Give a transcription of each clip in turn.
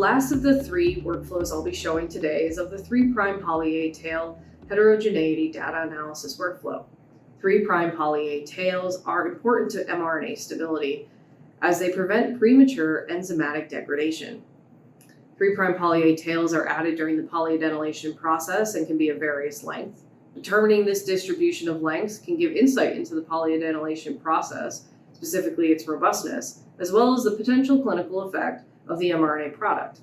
last of the three workflows I'll be showing today is of the 3' poly A tail heterogeneity data analysis workflow. 3' poly A tails are important to mRNA stability as they prevent premature enzymatic degradation. 3' poly A tails are added during the polyadenylation process and can be of various lengths. Determining this distribution of lengths can give insight into the polyadenylation process, specifically its robustness, as well as the potential clinical effect of the mRNA product.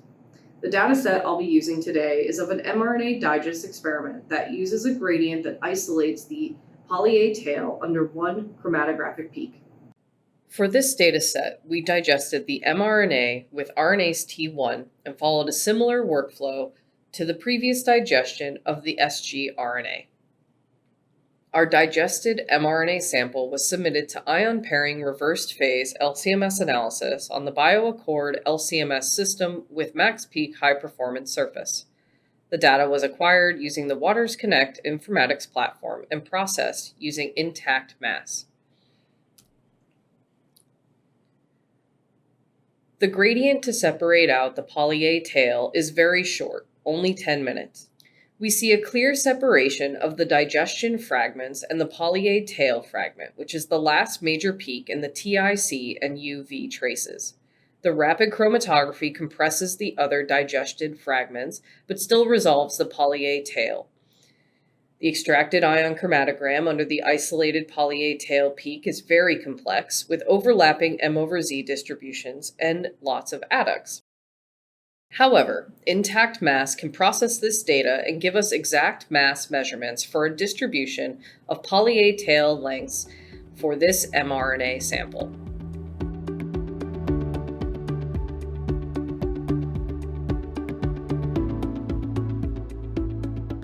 The data set I'll be using today is of an mRNA digest experiment that uses a gradient that isolates the poly A tail under one chromatographic peak. For this data set, we digested the mRNA with RNase T1 and followed a similar workflow to the previous digestion of the sgRNA. Our digested mRNA sample was submitted to ion pairing reversed phase LC-MS analysis on the BioAccord LC-MS system with MaxPeak high performance surface. The data was acquired using the waters_connect informatics platform and processed using IntactMass. The gradient to separate out the poly A tail is very short, only 10 minutes. We see a clear separation of the digestion fragments and the poly A tail fragment, which is the last major peak in the TIC and UV traces. The rapid chromatography compresses the other digested fragments, but still resolves the poly A tail. The extracted ion chromatogram under the isolated poly A tail peak is very complex, with overlapping M/Z distributions and lots of adducts. However, IntactMass can process this data and give us exact mass measurements for a distribution of poly A tail lengths for this mRNA sample.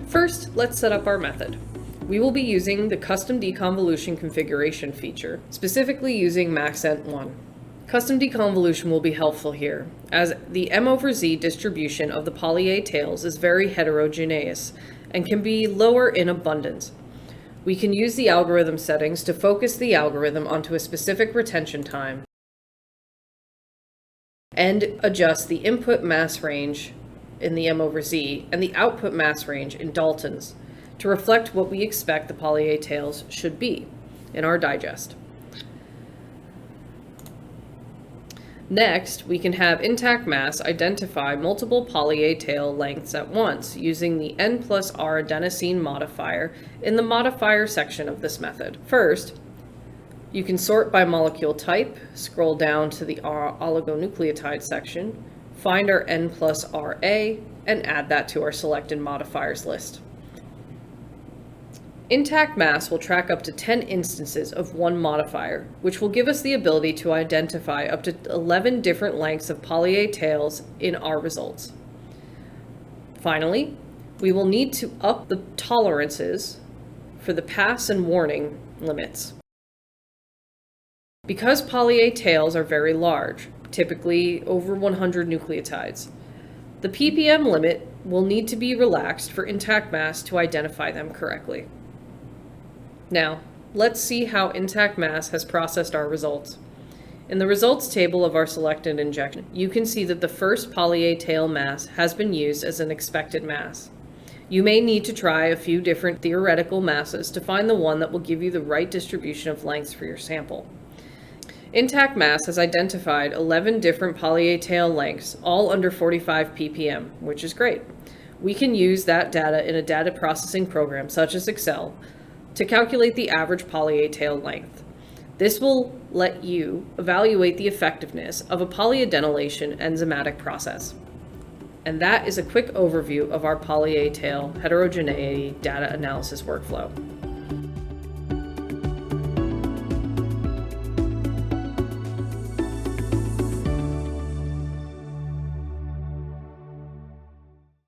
First, let's set up our method. We will be using the custom deconvolution configuration feature, specifically using Maxent1. Custom deconvolution will be helpful here, as the M/Z distribution of the poly A tails is very heterogeneous and can be lower in abundance. We can use the algorithm settings to focus the algorithm onto a specific retention time and adjust the input mass range in the M/Z and the output mass range in Daltons to reflect what we expect the poly A tails should be in our digest. Next, we can have IntactMass identify multiple poly A tail lengths at once using the N+R adenosine modifier in the modifier section of this method. First, you can sort by molecule type, scroll down to the oligonucleotide section, find our N+RA, and add that to our selected modifiers list. IntactMass will track up to 10 instances of one modifier, which will give us the ability to identify up to 11 different lengths of poly A tails in our results. Finally, we will need to up the tolerances for the pass and warning limits. Because poly A tails are very large, typically over 100 nucleotides, the ppm limit will need to be relaxed for IntactMass to identify them correctly. Now, let's see how IntactMass has processed our results. In the results table of our selected injection, you can see that the first poly A tail mass has been used as an expected mass. You may need to try a few different theoretical masses to find the one that will give you the right distribution of lengths for your sample. IntactMass has identified 11 different poly A tail lengths, all under 45 ppm, which is great. We can use that data in a data processing program such as Excel to calculate the average poly A tail length. This will let you evaluate the effectiveness of a polyadenylation enzymatic process. And that is a quick overview of our poly A tail heterogeneity data analysis workflow.